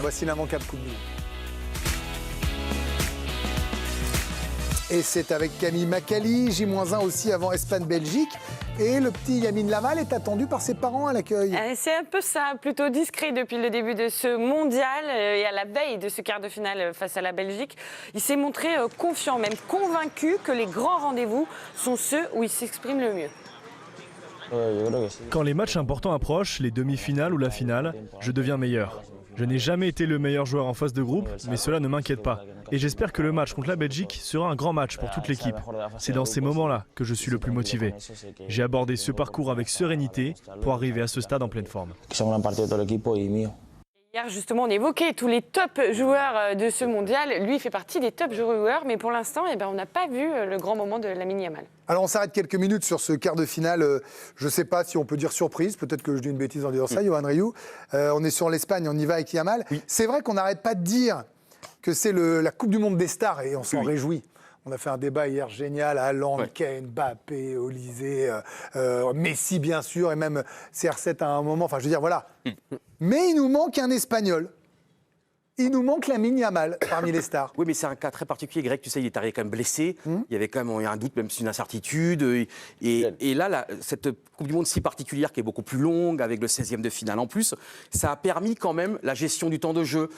Voici l'immanquable Coupe du Monde. Et c'est avec Camille Macali, J-1 aussi avant Espagne-Belgique. Et le petit Lamine Yamal est attendu par ses parents à l'accueil. C'est un peu ça, plutôt discret depuis le début de ce mondial et à la veille de ce quart de finale face à la Belgique. Il s'est montré confiant, même convaincu que les grands rendez-vous sont ceux où il s'exprime le mieux. Quand les matchs importants approchent, les demi-finales ou la finale, je deviens meilleur. Je n'ai jamais été le meilleur joueur en phase de groupe, mais cela ne m'inquiète pas. Et j'espère que le match contre la Belgique sera un grand match pour toute l'équipe. C'est dans ces moments-là que je suis le plus motivé. J'ai abordé ce parcours avec sérénité pour arriver à ce stade en pleine forme. Hier, justement, on évoquait tous les top joueurs de ce mondial. Lui, il fait partie des top joueurs, mais pour l'instant, on n'a pas vu le grand moment de Lamine Yamal. Alors, on s'arrête quelques minutes sur ce quart de finale. Je ne sais pas si on peut dire surprise. Peut-être que je dis une bêtise en disant ça, Yohan Ryu. On est sur l'Espagne, on y va avec Yamal. Oui. C'est vrai qu'on n'arrête pas de dire que c'est la Coupe du Monde des stars et on s'en réjouit. On a fait un débat hier génial, Haaland, Kane, Mbappé, Olysée, Messi bien sûr, et même CR7 à un moment. Enfin, je veux dire, voilà. Mais il nous manque un Espagnol. Il nous manque Lamine Yamal parmi les stars. Oui, mais c'est un cas très particulier. Greg, tu sais, il est arrivé quand même blessé. Il y avait quand même un doute, même une incertitude. Et là, cette Coupe du Monde si particulière, qui est beaucoup plus longue, avec le 16e de finale en plus, ça a permis quand même la gestion du temps de jeu.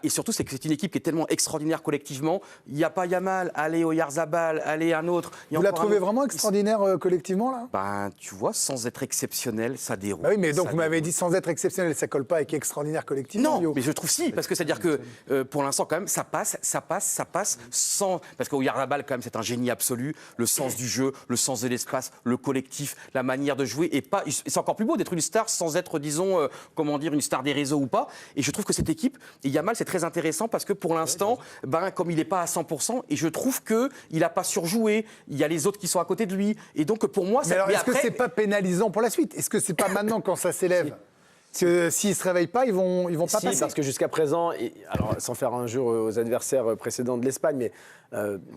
Et surtout, c'est que c'est une équipe qui est tellement extraordinaire collectivement. Il n'y a pas Yamal, allez Oyarzabal, allez un autre. Vous la trouvez vraiment extraordinaire collectivement, là ? Ben, tu vois, sans être exceptionnel, ça déroule. Bah oui, mais donc vous m'avez dit sans être exceptionnel, ça colle pas avec extraordinaire collectivement. Non, mais je trouve si, parce que c'est-à-dire que pour l'instant, quand même, ça passe sans. Parce qu'Oyarzabal, quand même, c'est un génie absolu. Le sens du jeu, le sens de l'espace, le collectif, la manière de jouer. Et c'est encore plus beau d'être une star sans être, disons, une star des réseaux ou pas. Et je trouve que cette équipe, et Yamal, c'est très intéressant parce que pour l'instant, comme il n'est pas à 100%, et je trouve qu'il n'a pas surjoué, il y a les autres qui sont à côté de lui. Et donc, pour moi, mais alors, est-ce que c'est pas pénalisant pour la suite ? Est-ce que c'est pas maintenant quand ça s'élève ? S'ils ne se réveillent pas, ils vont pas passer. Parce que jusqu'à présent, alors sans faire injure aux adversaires précédents de l'Espagne, mais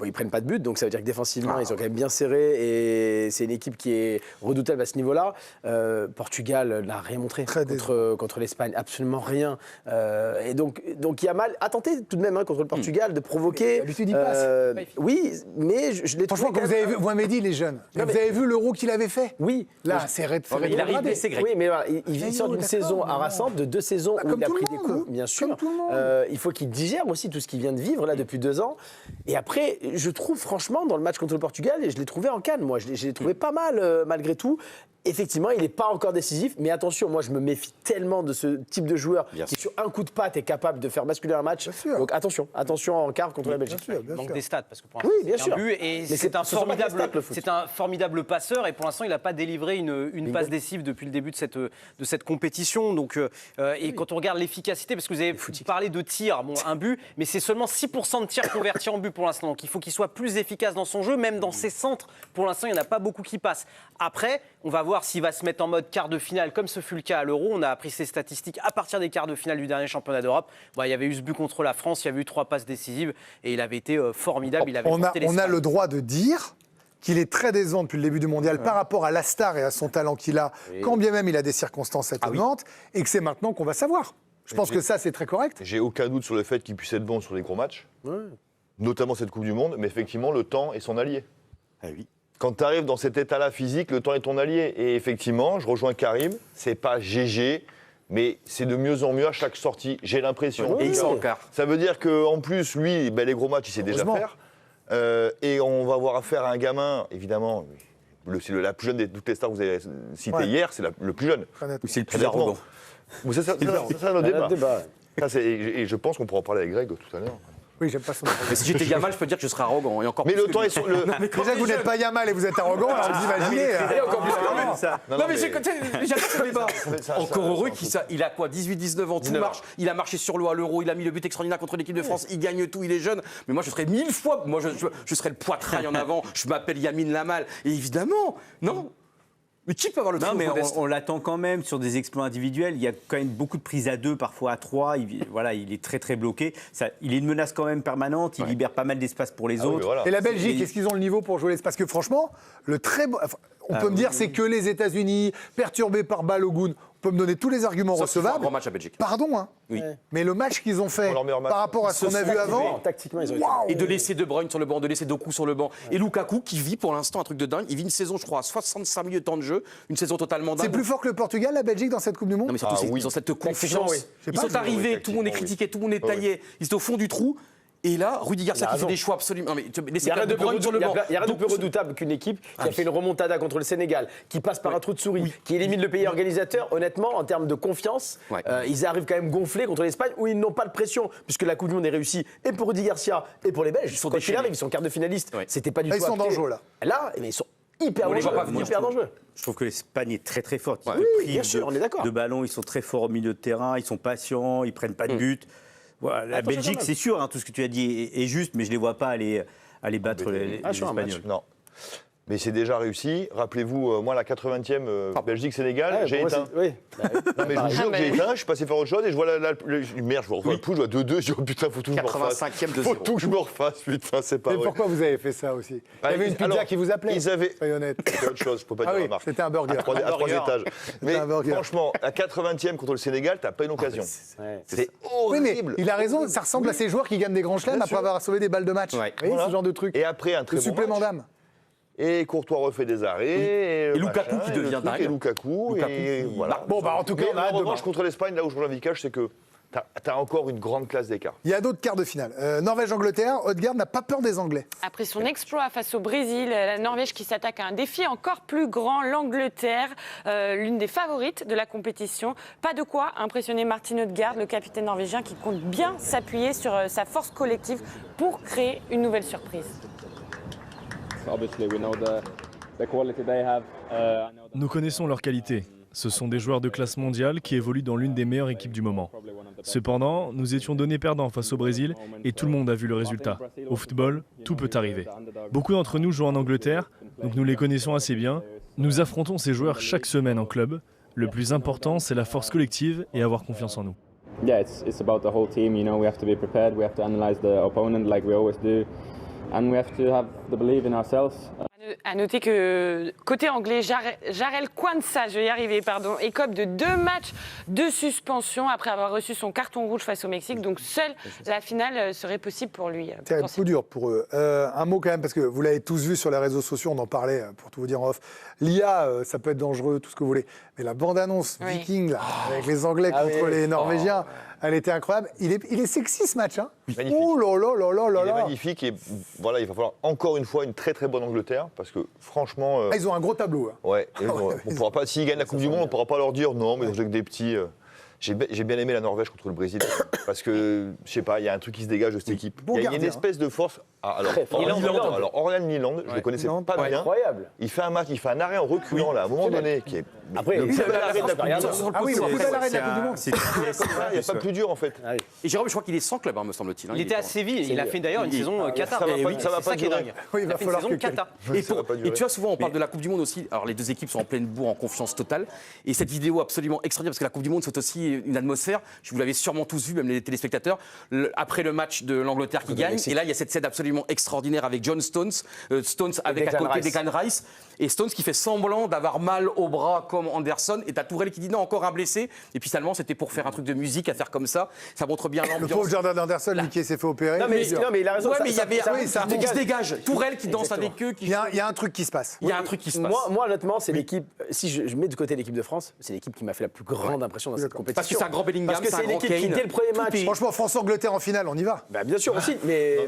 ils prennent pas de but, donc ça veut dire que défensivement, ils sont quand même bien serrés et c'est une équipe qui est redoutable à ce niveau-là. Portugal n'a rien montré contre l'Espagne, absolument rien. Et donc Yamal a tenté tout de même contre le Portugal de provoquer. L'habitude, il passe. Oui, mais je l'ai trouvé. Franchement, vous m'avez dit les jeunes. Vous avez vu l'Euro qu'il avait fait ? Oui. Là, c'est il arrive blessé, Greg. Oui, mais voilà, il sort d'une saison harassante, de 2 saisons où il a pris des coups, bien sûr. Il faut qu'il digère aussi tout ce qu'il vient de vivre là depuis 2 ans. Et après, je trouve franchement, dans le match contre le Portugal, et je l'ai trouvé en canne, moi, je l'ai trouvé pas mal malgré tout. Effectivement, il n'est pas encore décisif, mais attention, moi je me méfie tellement de ce type de joueur qui sur un coup de patte est capable de faire basculer un match. Donc attention en quart contre la Belgique. Il manque des stats parce que pour oui, bien sûr. Un but et c'est un formidable passeur et pour l'instant il n'a pas délivré une passe décisive depuis le début de cette compétition. Donc et quand on regarde l'efficacité, parce que vous avez parlé de tir, un but, mais c'est seulement 6% de tirs convertis en but pour l'instant. Donc il faut qu'il soit plus efficace dans son jeu, même dans ses centres. Pour l'instant, il n'y en a pas beaucoup qui passent. Après, on va voir s'il va se mettre en mode quart de finale, comme ce fut le cas à l'Euro. On a appris ses statistiques à partir des quarts de finale du dernier championnat d'Europe. Il y avait eu ce but contre la France, il y avait eu 3 passes décisives et il avait été formidable. On a le droit de dire qu'il est très décevant depuis le début du mondial par rapport à la star et à son talent qu'il a, quand bien même il a des circonstances atténuantes, et que c'est maintenant qu'on va savoir. Je pense que ça, c'est très correct. J'ai aucun doute sur le fait qu'il puisse être bon sur les gros matchs, notamment cette Coupe du Monde, mais effectivement, le temps est son allié. Quand tu arrives dans cet état-là physique, le temps est ton allié. Et effectivement, je rejoins Karim, c'est pas GG, mais c'est de mieux en mieux à chaque sortie, j'ai l'impression. Et il s'en quart. Ça veut dire qu'en plus, lui, les gros matchs, il sait déjà faire. Et on va avoir affaire à un gamin, évidemment, c'est la plus jeune de toutes les stars que vous avez citées hier, c'est le plus jeune. C'est le plus arrogant. C'est ça notre débat. Et je pense qu'on pourra en parler avec Greg tout à l'heure. Oui, j'aime pas son Mais si j'étais Yamal, je peux dire que je serais arrogant. Et encore mais plus le temps est sur le. Déjà que vous n'êtes pas Yamal et vous êtes arrogant, alors vous imaginez. Encore plus ça. Non, mais j'adore ce débat. Encore heureux qu'il a quoi, 18-19 ans, tout marche. Il a marché sur l'eau à l'Euro, il a mis le but extraordinaire contre l'équipe de France, il gagne tout, il est jeune. Mais moi, je serais 1000 fois. Moi, je serais le poitrail en avant. Je m'appelle Lamine Yamal. Et évidemment, non. Mais qui peut avoir le Non, mais on l'attend quand même sur des exploits individuels. Il y a quand même beaucoup de prises à 2, parfois à 3. Il est très, très bloqué. Il est une menace quand même permanente. Il libère pas mal d'espace pour les autres. Et la Belgique, est-ce qu'ils ont le niveau pour jouer l'espace ? Parce que franchement, on peut me dire c'est que les États-Unis, perturbés par Balogun. On peut me donner tous les arguments Sauf qu'ils font un recevables. grand match à Belgique. Pardon, hein. Oui. Mais le match qu'ils ont fait Leur meilleur match. par rapport à ce qu'on a vu avant. Tactiquement, ils ont été. Et de laisser De Bruyne sur le banc, de laisser Doku sur le banc. Et Lukaku qui vit pour l'instant un truc de dingue. Il vit une saison, je crois, à 65 minutes de temps de jeu. Une saison totalement dingue. C'est plus fort que le Portugal, la Belgique, dans cette Coupe du Monde. Non, mais surtout, ils ont cette confiance. oui. Je sais Ils pas, sont arrivés, tout le monde est critiqué, tout le monde est taillé. Ils étaient au fond du trou. Et là, Rudy Garcia qui fait des choix absolument. Non, mais Il laissez n'y a rien De Bruyne sur le banc. de plus redoutable qu'une équipe qui a fait une remontada contre le Sénégal, qui passe par un trou de souris, qui élimine le pays organisateur. Honnêtement, en termes de confiance, ils arrivent quand même gonflés contre l'Espagne où ils n'ont pas de pression, puisque la Coupe du Monde est réussie et pour Rudy Garcia et pour les Belges. Quand ils arrivent, ils sont quart de finalistes. C'était pas du tout. Ils sont dangereux là. Là, ils sont hyper On les voit dangereux. pas venir, Hyper dangereux. Je trouve que l'Espagne est très très forte. Ils Oui, te bien privent sûr, on est d'accord. de ballon, ils sont très forts au milieu de terrain, ils sont patients, ils prennent pas de but. Voilà, la Attention, Belgique, quand même. c'est sûr, hein, tout ce que tu as dit est juste, mais je les vois pas aller battre les sur un match. Espagnols. Non. Mais c'est déjà réussi. Rappelez-vous, moi, la 80e Belgique-Sénégal, j'ai éteint. Oui. Non, mais je vous jure que j'ai oui. éteint, je suis passé faire autre chose et je vois merde, je vois le pouls, je vois 2-2, je dis oh putain, faut tout que je me refasse. 85e de Faut 0. tout que je me refasse, putain, c'est pas Mais vrai. pourquoi vous avez fait ça aussi Bah, Il y avait une pizza alors, qui vous appelait. Ils avaient. Soyez honnête. C'était autre chose, faut pas Ah dire oui, la marque. c'était un burger. À trois étages. Mais un burger. franchement, à 80e contre le Sénégal, t'as pas une occasion. C'est Oui, mais horrible. il a raison, ça ressemble à ces joueurs qui gagnent des grands chelems Bien après sûr. avoir sauvé des balles de match. Ouais. Vous voyez, Voilà. ce genre de truc. Et après, un Le très bon supplément match. d'âme. Et Courtois refait des arrêts. Et Lukaku machin, qui et devient le truc, dingue. Et Lukaku. Et voilà. Bon, bah en tout cas, Mais on a en hâte de revanche, voir. contre l'Espagne, là où je rejoins Vicage, c'est que t'as encore une grande classe d'écart. Il y a d'autres quarts de finale. Norvège-Angleterre, Odegaard n'a pas peur des Anglais. Après son exploit face au Brésil, la Norvège qui s'attaque à un défi encore plus grand, l'Angleterre, l'une des favorites de la compétition. Pas de quoi impressionner Martin Odegaard, le capitaine norvégien qui compte bien s'appuyer sur sa force collective pour créer une nouvelle surprise. Nous connaissons leur qualité. Ce sont des joueurs de classe mondiale qui évoluent dans l'une des meilleures équipes du moment. Cependant, nous étions donnés perdants face au Brésil et tout le monde a vu le résultat. Au football, tout peut arriver. Beaucoup d'entre nous jouent en Angleterre, donc nous les connaissons assez bien. Nous affrontons ces joueurs chaque semaine en club. Le plus important, c'est la force collective et avoir confiance en nous. Yeah, it's about the whole team. You know, we have to be prepared. We have to analyze the opponent like we always do, and we have to have the belief in ourselves. À noter que côté anglais, Jarell Quansah, je vais y arriver, pardon, écope de 2 matchs de suspension après avoir reçu son carton rouge face au Mexique. Donc seule la finale serait possible pour lui. C'est un coup dur pour eux. Un mot quand même, parce que vous l'avez tous vu sur les réseaux sociaux, on en parlait pour tout vous dire en off. L'IA, ça peut être dangereux, tout ce que vous voulez. Mais la bande-annonce Viking, là, avec les Anglais contre les Norvégiens, elle était incroyable. Il est sexy ce match. Hein. Magnifique. Oh là là là là là Il est là. magnifique et voilà, il va falloir encore une fois une très très bonne Angleterre parce que franchement. Ah, ils ont un gros tableau. Hein. Ouais, on pourra pas, s'ils gagnent la Coupe du Monde, on ne pourra pas leur dire non, mais ils ont joué avec des petits. J'ai bien aimé la Norvège contre le Brésil parce que, je sais pas, il y a un truc qui se dégage de cette équipe. Bon Il y a une gardien, espèce de force. Ah, alors, Orlan Niland, je ne le connaissais Non, pas bien. Incroyable. Il fait un match, il fait un arrêt en reculant là, à un moment donné, qui est. Après, le oui, plus bel arrêt de la Coupe du Monde. Ah oui, le plus bel arrêt de la Coupe du Monde. Il n'y a pas plus dur en fait. Et Jérôme, je crois qu'il est sans club, hein, me semble-t-il. Il était à Séville, il a fait d'ailleurs une saison Qatar. Ça va pas- Oui, ça va c'est pas ça qui est durer. dingue. Oui, il Il va a fait une falloir saison que- Qatar. Et, Ça va pas durer. et tu vois, souvent, on parle de la Coupe du Monde aussi. Alors, les deux équipes sont en pleine bourre, en confiance totale. Et cette vidéo absolument extraordinaire, parce que la Coupe du Monde, c'est aussi une atmosphère. Vous l'avez sûrement tous vu, même les téléspectateurs. Après le match de l'Angleterre qui gagne, et là, il y a cette scène absolument extraordinaire avec John Stones. Stones avec à Declan côté Rice. Declan Rice. Et Stones qui fait semblant d'avoir mal au bras comme Anderson. Et t'as Tourelle qui dit non, encore un blessé. Et puis finalement, c'était pour faire un truc de musique, à faire comme ça. Ça montre bien Le l'ambiance. pauvre Jordan Anderson, lui qui s'est fait opérer. Non, mais il a raison. Ouais, ça- mais il y ça- avait ça- un ça- truc qui se dégage. Tourelle qui danse Exactement. avec eux. Il y a un truc qui se passe. Il y a un truc qui se passe. Moi, honnêtement, c'est l'équipe. Si je mets de côté l'équipe de France, c'est l'équipe qui m'a fait la plus grande impression dans cette compétition. Parce que c'est un grand Bellingham, Parce que c'est un c'est grand l'équipe qui, Kane. dès le premier match. Franchement, France-Angleterre en finale, on y va. Bah, bien sûr aussi, mais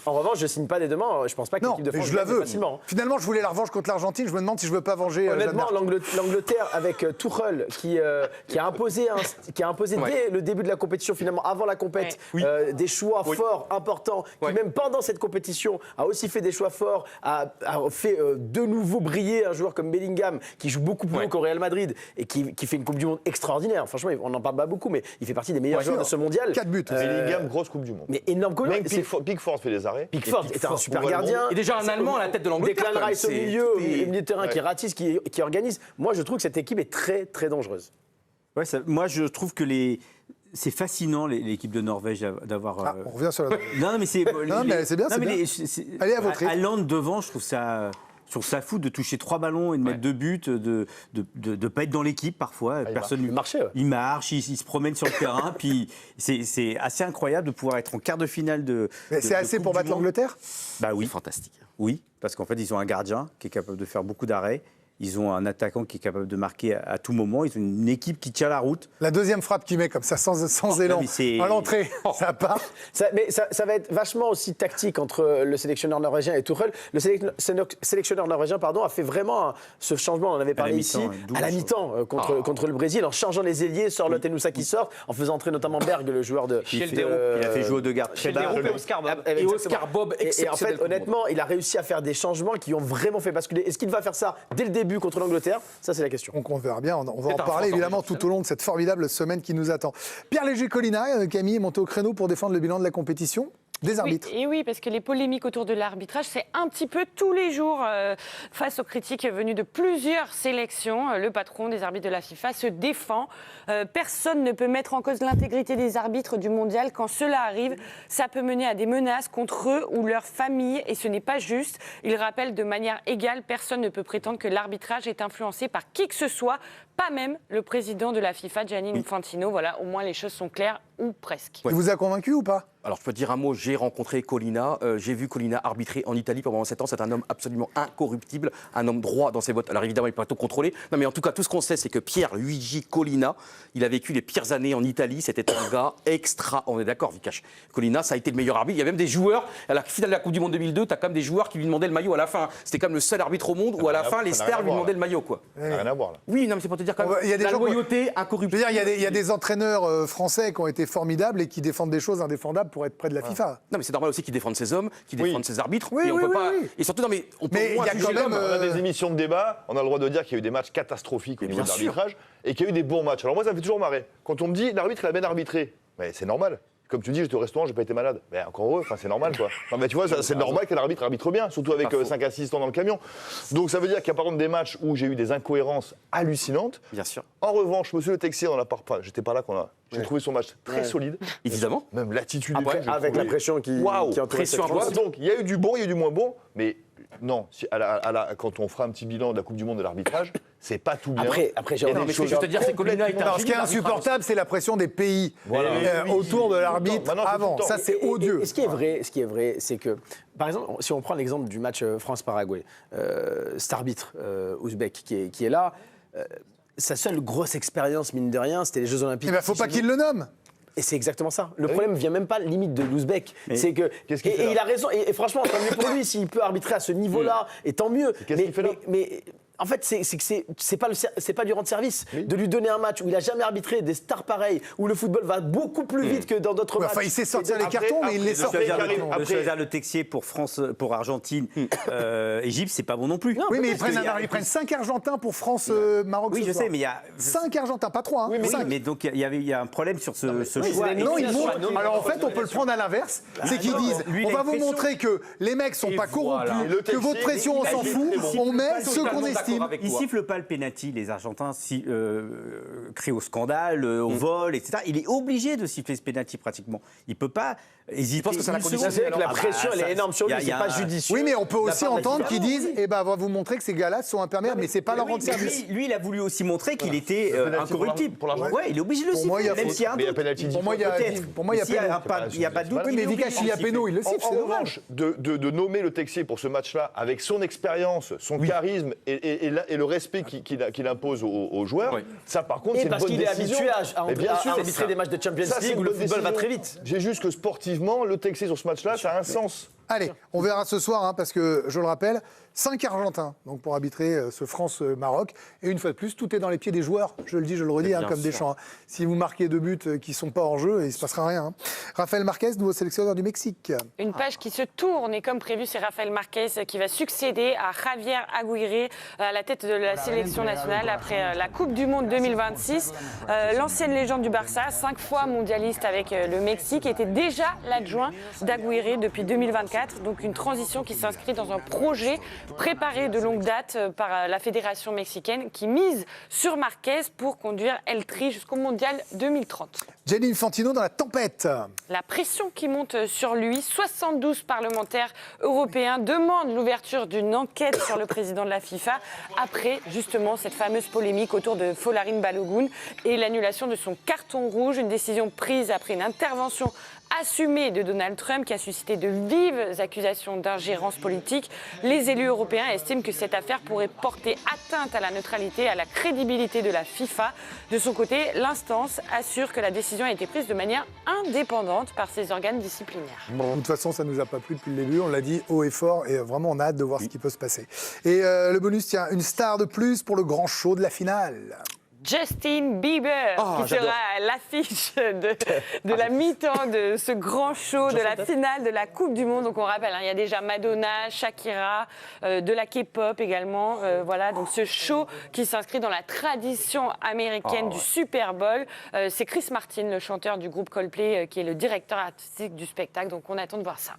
en revanche, je signe pas dès demain. Je pense pas que Non, l'équipe de mais France je la gagne veux. facilement. Finalement, je voulais la revanche contre l'Argentine. Je me demande si je veux pas venger Jeanne Honnêtement, d'Arc. l'Angleterre avec Tuchel qui a imposé dès le début de la compétition, finalement avant la compète, des choix forts, importants, qui même pendant cette compétition a aussi fait des choix forts, a fait de nouveau briller un joueur comme Bellingham qui joue beaucoup plus haut qu'au Real Madrid et qui fait une Coupe du Monde extraordinaire. Franchement, on n'en parle pas beaucoup, mais il fait partie des meilleurs joueurs de ce mondial. 4 buts. Bellingham, grosse Coupe du Monde. Mais énorme Coupe du Même Monde. Pickford fait des arrêts. Pickford est un super gardien. Et déjà un Allemand à la tête de l'Angleterre. Declan quand même, Rice au c'est- milieu, au milieu de terrain qui ratisse, qui organise. Moi, je trouve que cette équipe est très, très dangereuse. Ouais, moi, je trouve que c'est fascinant l'équipe de Norvège d'avoir. On revient sur la. Non, mais c'est. Non, mais c'est bien, c'est bien. Allez, à votre rythme. Haaland devant, je trouve sur sa foot de toucher 3 ballons et de mettre 2 buts, de pas être dans l'équipe parfois. Personne il marchait. Il marche, il se promène sur le terrain. Puis c'est assez incroyable de pouvoir être en quart de finale de. C'est assez pour battre l'Angleterre ? Bah oui. Fantastique. Oui, parce qu'en fait, ils ont un gardien qui est capable de faire beaucoup d'arrêts. Ils ont un attaquant qui est capable de marquer à tout moment. Ils ont une équipe qui tient la route. La deuxième frappe qu'il met comme ça, sans élan, à l'entrée, ça part. Mais ça va être vachement aussi tactique entre le sélectionneur norvégien et Tuchel. Le sélectionneur norvégien a fait vraiment ce changement, on en avait parlé ici, à la mi-temps contre le Brésil, en changeant les ailiers, Sorloth et Nusa qui sortent, en faisant entrer notamment Berg, le joueur de... Il a fait jouer Odegaard. Et Oscar Bob, et en fait, honnêtement, il a réussi à faire des changements qui ont vraiment fait basculer. Est-ce qu'il va faire ça dès le début contre l'Angleterre? Ça, c'est la question. Donc on verra bien, on va en parler évidemment tout au long de cette formidable semaine qui nous attend. Pierre Léger-Colina, Camille est monté au créneau pour défendre le bilan de la compétition. Des arbitres. Oui, parce que les polémiques autour de l'arbitrage, c'est un petit peu tous les jours. Face aux critiques venues de plusieurs sélections, le patron des arbitres de la FIFA se défend. Personne ne peut mettre en cause l'intégrité des arbitres du mondial. Quand cela arrive, ça peut mener à des menaces contre eux ou leur famille, et ce n'est pas juste. Il rappelle de manière égale, personne ne peut prétendre que l'arbitrage est influencé par qui que ce soit, pas même le président de la FIFA, Gianni Infantino. Voilà, au moins les choses sont claires, ou presque. Il vous a convaincu ou pas? Alors, je peux te dire un mot, j'ai rencontré Colina, j'ai vu Colina arbitrer en Italie pendant 7 ans. C'est un homme absolument incorruptible, un homme droit dans ses votes. Alors, évidemment, il n'est pas tout contrôlé. Non, mais en tout cas, tout ce qu'on sait, c'est que Pierre Luigi Colina, il a vécu les pires années en Italie. C'était un gars extra. On est d'accord, Vikash. Colina, ça a été le meilleur arbitre. Il y a même des joueurs, à la finale de la Coupe du Monde 2002, tu as quand même des joueurs qui lui demandaient le maillot à la fin. C'était comme le seul arbitre au monde où, à la fin, les stars lui demandaient le maillot, quoi. Ça n'a rien à voir, là. Oui, non, mais c'est pour te dire quand même. Il y a des la gens loyauté, incorruptible. Je veux dire, il y a des entraîneurs français qui ont été formidables et qui défendent des choses indéfendables pour être près de la FIFA. Non, mais c'est normal aussi qu'ils défendent ses hommes, qu'ils défendent ses arbitres. Oui, on peut pas. Et surtout, non, mais on peut Mais moins il y a juger quand même, l'homme. On a des émissions de débat, on a le droit de dire qu'il y a eu des matchs catastrophiques au niveau de l'arbitrage et qu'il y a eu des bons matchs. Alors moi, ça me fait toujours marrer. Quand on me dit l'arbitre il a bien arbitré, mais c'est normal. Comme tu dis, j'étais au restaurant, j'ai pas été malade. Mais encore heureux, c'est normal quoi. Non, mais tu vois, c'est normal que l'arbitre arbitre bien, surtout avec 5 assistants dans le camion. Donc ça veut dire qu'il y a par exemple des matchs où j'ai eu des incohérences hallucinantes. Bien sûr. En revanche, monsieur Le Texier, j'étais pas là j'ai trouvé son match très solide. Évidemment. Même l'attitude Après, du fait, avec la pression qui entoure pression cette à chose. Donc il y a eu du bon, il y a eu du moins bon, mais non, quand on fera un petit bilan de la Coupe du Monde de l'arbitrage, c'est pas tout bien. Après j'ai Non, mais ce que je veux te dire, c'est que Colina est un Alors, ce génie qui est de l'arbitrage. insupportable, c'est la pression des pays Voilà. autour de l'arbitre Maintenant, c'est avant. tout le temps. Ça, c'est odieux. Et ce qui est vrai, c'est que, par exemple, si on prend l'exemple du match France-Paraguay, cet arbitre ouzbek qui est là, sa seule grosse expérience, mine de rien, c'était les Jeux Olympiques. Il ne faut pas qu'il le nomme. Et c'est exactement ça. Le problème vient même pas limite de l'ouzbek. C'est que qu'est-ce qu'il fait là il a raison. Et franchement, tant mieux pour lui s'il peut arbitrer à ce niveau-là. Et tant mieux. Qu'est-ce qu'il fait là mais en fait, c'est pas lui rendre service de lui donner un match où il a jamais arbitré des stars pareilles, où le football va beaucoup plus vite que dans d'autres matchs. Enfin, il sait sortir les cartons, mais il les sort. De choisir le Texier pour Argentine, Égypte, c'est pas bon non plus. Oui, mais ils prennent 5 Argentins pour France-Maroc. Oui, je sais, mais il y a 5 Argentins, pas 3. Oui, mais donc il y a un problème sur ce choix. Non, ils montrent. Alors en fait, on peut le prendre à l'inverse. C'est qu'ils disent on va vous montrer que les mecs sont pas corrompus, que votre pression, on s'en fout, on met ceux qu'on estime. Ils sifflent pas le penalty, les Argentins crient au scandale, au vol, etc. Il est obligé de siffler ce penalty pratiquement. Il peut pas hésiter. Je pense que c'est la condition. C'est que la pression, elle est énorme sur lui. C'est pas judicieux. Oui, mais on peut aussi entendre qu'ils disent on va vous montrer que ces gars-là sont imperméables, mais c'est pas leur rendre service. Lui, il a voulu aussi montrer qu'il était incorruptible. Ouais, il est obligé de le siffler, même s'il y a un doute. Pour moi, il y a Il n'y a pas de doute. Oui, mais Vikash, s'il y a péno, il le siffle. En revanche, de nommer le Texier pour ce match-là, avec son expérience, son charisme et le respect qu'il impose aux joueurs, ça par contre, c'est une bonne décision. Parce qu'il est habitué à arbitrer des matchs de Champions League où le football va très vite. J'ai juste que sportivement, le Texier sur ce match-là, ça a un sens. Allez, on verra ce soir, parce que, je le rappelle, 5 Argentins donc pour arbitrer ce France-Maroc. Et une fois de plus, tout est dans les pieds des joueurs. Je le dis, je le redis, comme Deschamps. Si vous marquez 2 buts qui ne sont pas hors jeu, il ne se passera rien. Rafael Marquez, nouveau sélectionneur du Mexique. Une page qui se tourne et comme prévu, c'est Rafael Marquez qui va succéder à Javier Aguirre à la tête de la sélection nationale après la Coupe du Monde 2026. L'ancienne légende du Barça, 5 fois mondialiste avec le Mexique, était déjà l'adjoint d'Aguirre depuis 2024. 2024. Donc une transition qui s'inscrit dans un projet préparé de longue date par la fédération mexicaine qui mise sur Marquez pour conduire El Tri jusqu'au mondial 2030. Gianni Infantino dans la tempête. La pression qui monte sur lui, 72 parlementaires européens demandent l'ouverture d'une enquête sur le président de la FIFA après justement cette fameuse polémique autour de Folarin Balogun et l'annulation de son carton rouge, une décision prise après une intervention assumée de Donald Trump qui a suscité de vives accusations d'ingérence politique. Les élus européens estiment que cette affaire pourrait porter atteinte à la neutralité et à la crédibilité de la FIFA. De son côté, l'instance assure que la décision a été prise de manière indépendante par ses organes disciplinaires. Bon, de toute façon, ça ne nous a pas plu depuis le début, on l'a dit haut et fort, et vraiment on a hâte de voir ce qui peut se passer. Et le bonus, tiens, une star de plus pour le grand show de la finale. Justin Bieber, qui sera à l'affiche de la mi-temps de ce grand show, de la finale de la Coupe du Monde. Donc on rappelle, il y a déjà Madonna, Shakira, de la K-pop également. Voilà, donc ce show qui s'inscrit dans la tradition américaine du Super Bowl. C'est Chris Martin, le chanteur du groupe Coldplay, qui est le directeur artistique du spectacle. Donc on attend de voir ça.